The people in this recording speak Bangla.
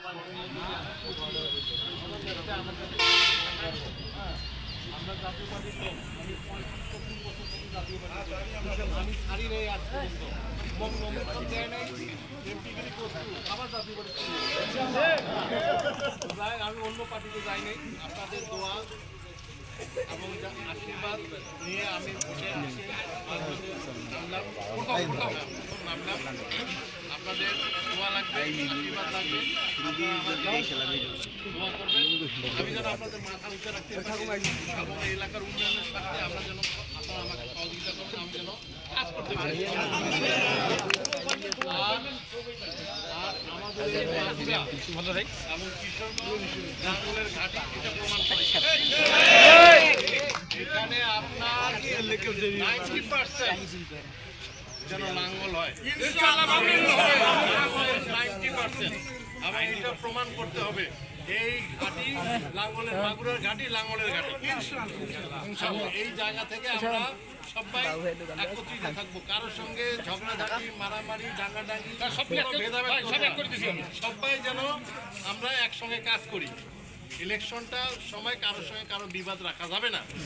আমরা জাতীয় পার্টির লোক, আমি 35 বছর থেকে জাতীয় পার্টি আমি ছাড়ি নেই আজ পর্যন্ত নমিনেশন দেয় নাই, এমপিগিরি করছি, আবার জাতীয় পার্টি যাই, আমি অন্য পার্টিতে যাই নাই। আপনাদের দোয়া এবং আশীর্বাদ নিয়ে আমি ভোটে আসি, নামলাম। আপনাদের দোয়া লাগবে, আশীর্বাদ লাগবে, আপনারা আমাকে দোয়া করবেন। আমি যেন আপনাদের মাথা উঁচে রাখতে পারি এবং এই এলাকার উন্নয়নের সাথে আমরা যেন আপনারা আমাকে সহযোগিতা করবেন, আমি যেন কাজ করতে পারি। আর আমাদের এবং কিশোরগঞ্জ জঙ্গলের ঘাটি এটা প্রমাণ করে এখানে আপনার 90% যেন লাঙ্গল হয়, 90%। এবং এটা প্রমাণ করতে হবে এই ঘাটি লাঙ্গলের, মাগুরার ঘাটি লাঙ্গলের ঘাটি। এই জায়গা থেকে আমরা সবাই একত্রিত থাকবো, কারোর সঙ্গে ঝগড়াঝাটি, মারামারি, ডাঙ্গাডাঙ্গি, সবাই যেন আমরা একসঙ্গে কাজ করি। ইলেকশনটা সময় কারোর সঙ্গে কারো বিবাদ রাখা যাবে না।